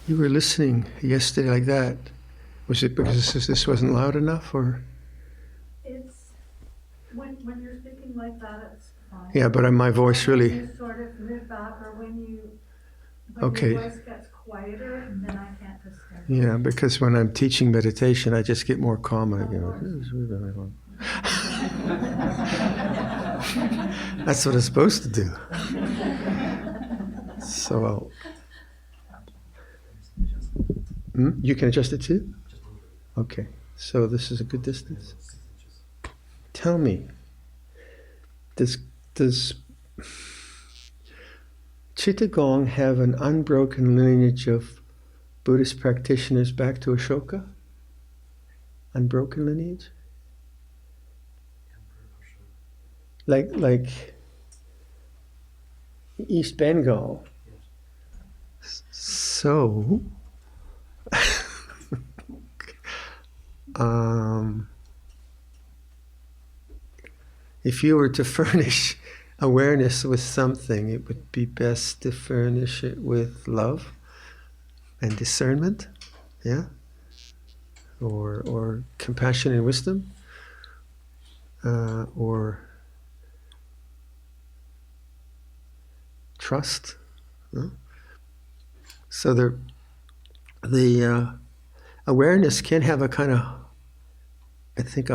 You were listening yesterday like that. Was it because this wasn't loud enough, or? It's when you're speaking like that, it's fine. Yeah, but my voice really. When you sort of move back, or when Okay. your voice gets quieter, then I can't distinguish. Yeah, because when I'm teaching meditation, I just get more calm. That's what it's supposed to do. So you can adjust it too? Okay, so this is a good distance. Tell me, does Chittagong have an unbroken lineage of Buddhist practitioners back to Ashoka? Unbroken lineage? Like East Bengal. So, if you were to furnish awareness with something, it would be best to furnish it with love and discernment, yeah? Or compassion and wisdom, or trust. No? So the awareness can have a kind of, I think,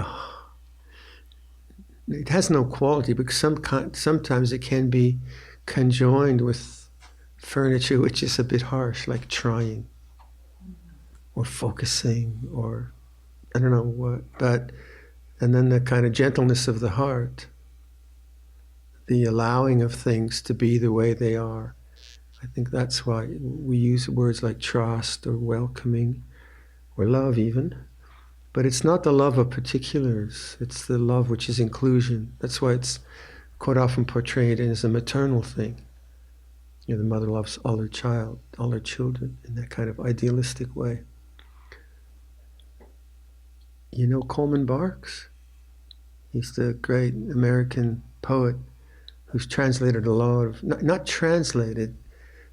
it has no quality, because sometimes it can be conjoined with furniture which is a bit harsh, like trying or focusing, or I don't know what, and then the kind of gentleness of the heart, the allowing of things to be the way they are. I think that's why we use words like trust or welcoming or love even. But it's not the love of particulars, it's the love which is inclusion. That's why it's quite often portrayed as a maternal thing. You know, the mother loves all her children in that kind of idealistic way. You know Coleman Barks? He's the great American poet who's translated a lot of, not translated,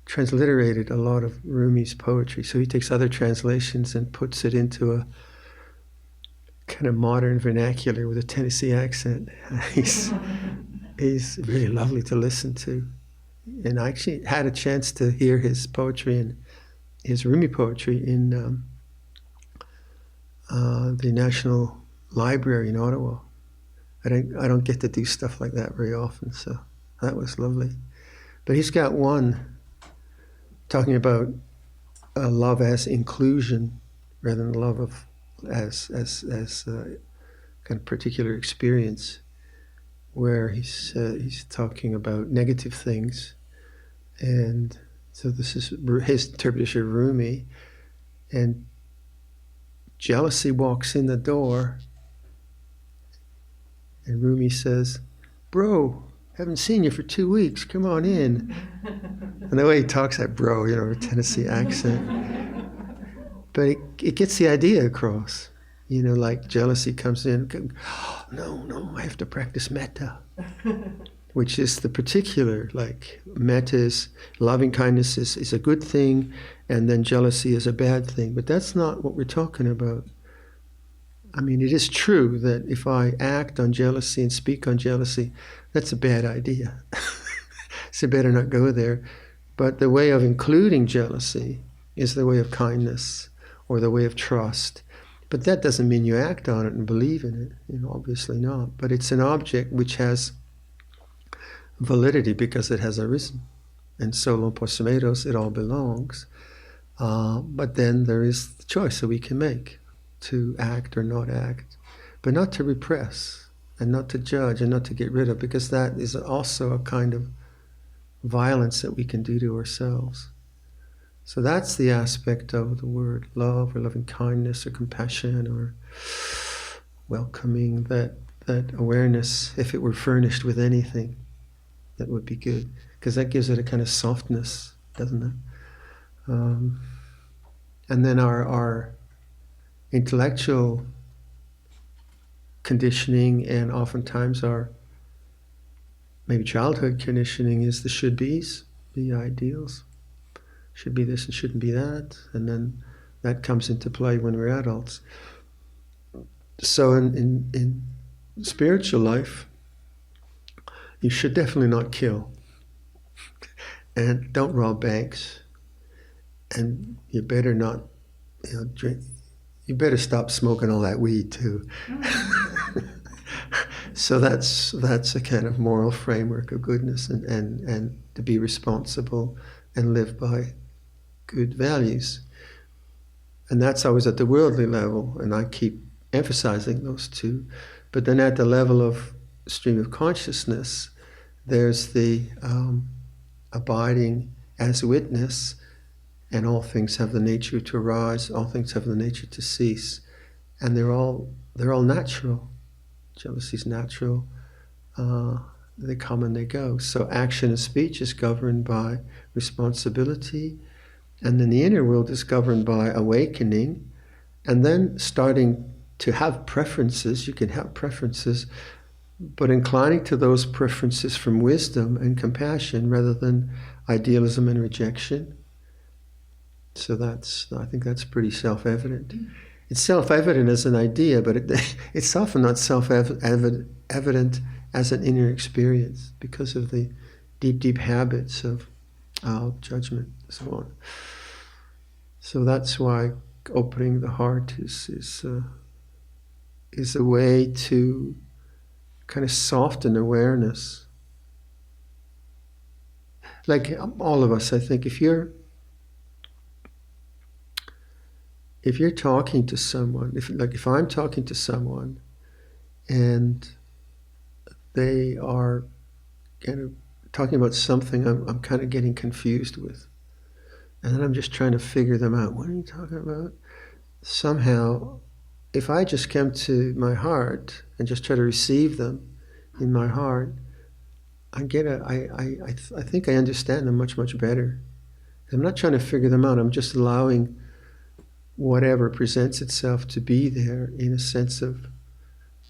transliterated a lot of Rumi's poetry. So he takes other translations and puts it into a kind of modern vernacular with a Tennessee accent. He's really lovely to listen to. And I actually had a chance to hear his poetry and his Rumi poetry in the National Library in Ottawa. I don't get to do stuff like that very often, so that was lovely. But he's got one talking about love as inclusion rather than love of as kind of particular experience, where he's talking about negative things, and so this is his interpretation of Rumi, and jealousy walks in the door, and Rumi says, "Bro, haven't seen you for 2 weeks. Come on in." And the way he talks, that bro, you know, a Tennessee accent. But it gets the idea across. You know, like jealousy comes in, oh, no, I have to practice metta, which is the particular, like metta is, loving kindness is a good thing, and then jealousy is a bad thing. But that's not what we're talking about. I mean, it is true that if I act on jealousy and speak on jealousy, that's a bad idea. So better not go there. But the way of including jealousy is the way of kindness or the way of trust. But that doesn't mean you act on it and believe in it. You know, obviously not. But it's an object which has validity because it has arisen. And solo possumeros, it all belongs. But then there is the choice that we can make to act or not act, but not to repress and not to judge and not to get rid of, because that is also a kind of violence that we can do to ourselves. So that's the aspect of the word love or loving kindness or compassion or welcoming, that awareness, if it were furnished with anything, that would be good, because that gives it a kind of softness, doesn't it? And then our intellectual conditioning, and oftentimes our maybe childhood conditioning, is the should-bes, the ideals. should be this and shouldn't be that, and then that comes into play when we're adults. So in spiritual life, you should definitely not kill, and don't rob banks, and you better not, drink. You better stop smoking all that weed too. So that's a kind of moral framework of goodness, and to be responsible and live by good values. And that's always at the worldly level, and I keep emphasizing those two. But then at the level of stream of consciousness, there's the abiding as witness, and all things have the nature to arise, all things have the nature to cease, and they're all natural. Jealousy is natural. They come and they go. So action and speech is governed by responsibility, and then the inner world is governed by awakening, and then starting to have preferences. You can have preferences, but inclining to those preferences from wisdom and compassion rather than idealism and rejection. So I think that's pretty self-evident. It's self-evident as an idea, but it's often not self-evident as an inner experience because of the deep, deep habits of judgment and so on. So that's why opening the heart is a way to kind of soften awareness. Like all of us, I think, if you're talking to someone, if I'm talking to someone and they are kind of talking about something I'm kind of getting confused with, and then I'm just trying to figure them out. What are you talking about? Somehow, if I just come to my heart and just try to receive them in my heart, I think I understand them much, much better. I'm not trying to figure them out. I'm just allowing whatever presents itself to be there in a sense of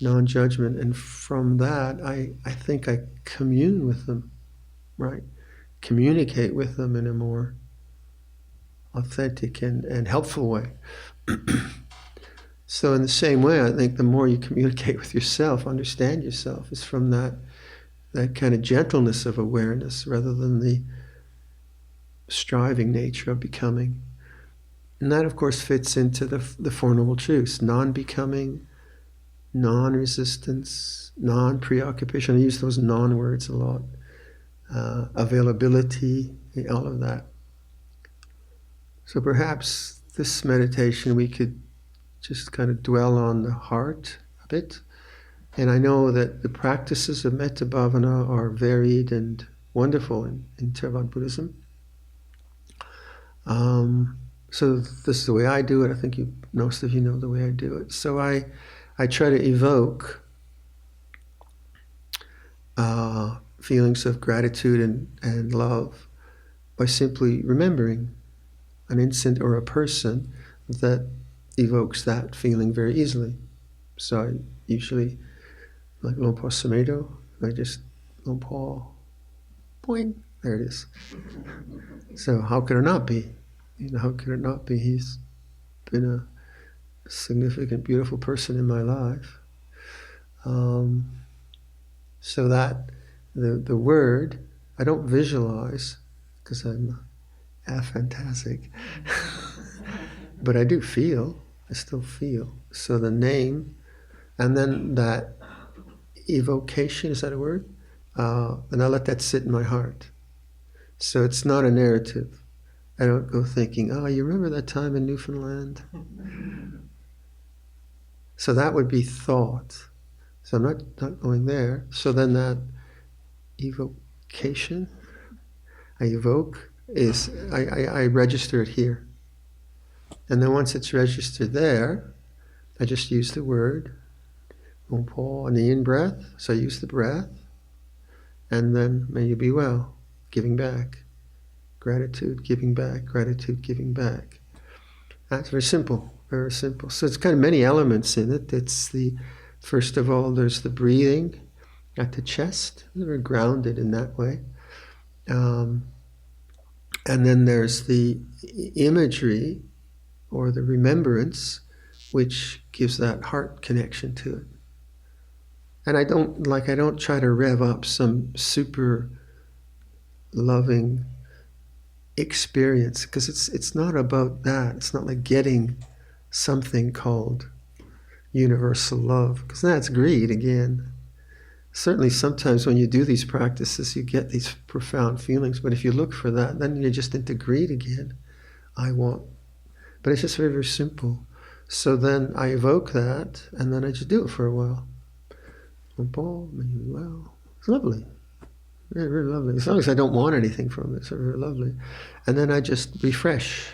non-judgment. And from that, I think I commune with them, right? Communicate with them in a more authentic and helpful way. So in the same way, I think the more you communicate with yourself, understand yourself, is from that kind of gentleness of awareness rather than the striving nature of becoming. And that, of course, fits into the Four Noble Truths: non-becoming, non-resistance, non-preoccupation. I use those non-words a lot. Availability, all of that. So perhaps this meditation we could just kind of dwell on the heart a bit. And I know that the practices of Metta Bhavana are varied and wonderful in Theravada Buddhism. So this is the way I do it. I think most of you know the way I do it. So I try to evoke feelings of gratitude and love by simply remembering an instant or a person that evokes that feeling very easily. So I usually, like Luang Samedo, I just, Luang Po, boing, there it is. So how could it not be? How could it not be? He's been a significant, beautiful person in my life. So that the word, I don't visualize because I'm aphantastic, but I do feel. I still feel. So the name, and then that evocation, is that a word? And I let that sit in my heart. So it's not a narrative. I don't go thinking, oh, you remember that time in Newfoundland? So that would be thought. So I'm not going there. So then that evocation, I evoke, is I register it here. And then once it's registered there, I just use the word, Luang Po, and the in-breath. So I use the breath. And then, may you be well, giving back. Gratitude, giving back, gratitude, giving back. That's very simple, very simple. So it's kind of many elements in it. It's first of all, there's the breathing at the chest. We're grounded in that way. And then there's the imagery or the remembrance, which gives that heart connection to it. And I don't try to rev up some super loving experience, because it's not about that. It's not like getting something called universal love, because that's greed again. Certainly sometimes when you do these practices, you get these profound feelings, but if you look for that, then you're just into greed again. I want. But it's just very, very simple. So then I evoke that, and then I just do it for a while. Well, it's lovely. Very, very lovely. As long as I don't want anything from it, it's very, very lovely. And then I just refresh.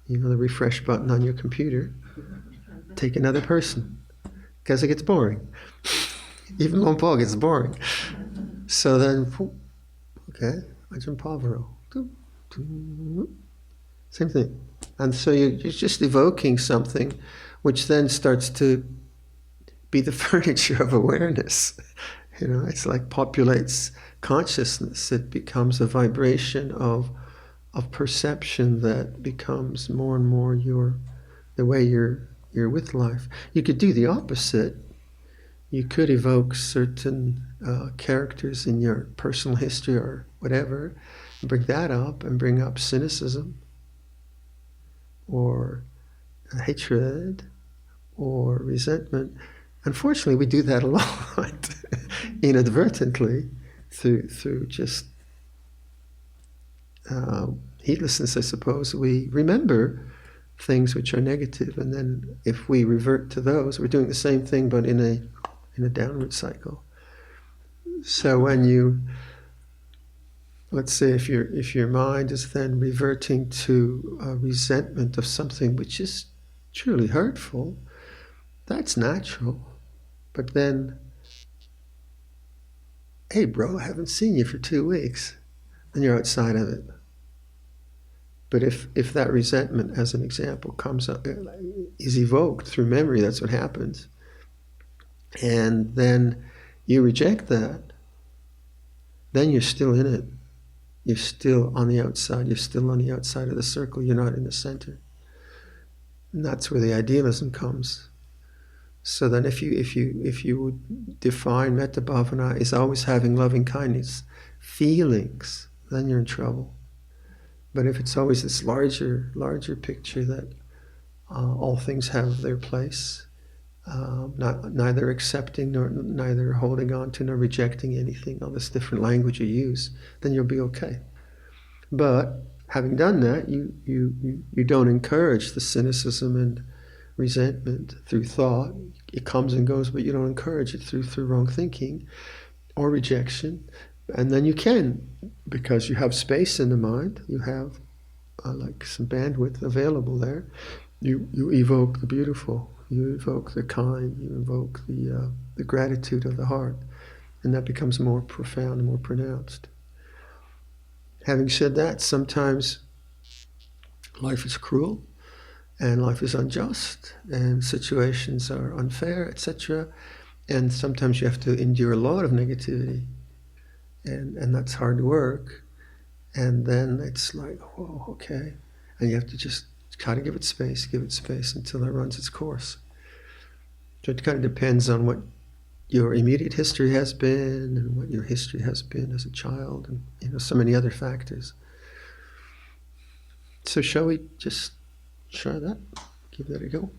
You know, the refresh button on your computer. Take another person. Because it gets boring. Even Luang Por gets boring. So then, okay, Ajahn Pavaro. Same thing. And so you're just evoking something which then starts to be the furniture of awareness. You know, it's like populates consciousness. It becomes a vibration of perception that becomes more and more the way you're with life. You could do the opposite. You could evoke certain characters in your personal history or whatever, and bring that up and bring up cynicism or hatred or resentment. Unfortunately, we do that a lot inadvertently through just heedlessness, I suppose. We remember things which are negative, and then if we revert to those, we're doing the same thing but in a downward cycle. So when you, let's say if your mind is then reverting to a resentment of something which is truly hurtful, that's natural. But then, hey bro, I haven't seen you for 2 weeks, and you're outside of it. But if that resentment, as an example, comes up, is evoked through memory, that's what happens. And then you reject that, then you're still in it. You're still on the outside. You're still on the outside of the circle. You're not in the center. And that's where the idealism comes. So then if you would define metta bhavana as always having loving kindness feelings, then you're in trouble. But if it's always this larger picture that all things have their place, neither accepting nor neither holding on to nor rejecting anything, all this different language you use, then you'll be okay. But having done that, you don't encourage the cynicism and resentment through thought. It comes and goes, but you don't encourage it through wrong thinking or rejection. And then you can, because you have space in the mind, you have like some bandwidth available there. You evoke the beautiful, you evoke the kind, you evoke the gratitude of the heart, and that becomes more profound and more pronounced. Having said that, sometimes life is cruel, and life is unjust, and situations are unfair, etc. And sometimes you have to endure a lot of negativity, and that's hard work. And then it's like, whoa, okay. And you have to just kind of give it space until it runs its course. So it kind of depends on what your immediate history has been and what your history has been as a child, and so many other factors. So shall we just try that? Give that a go.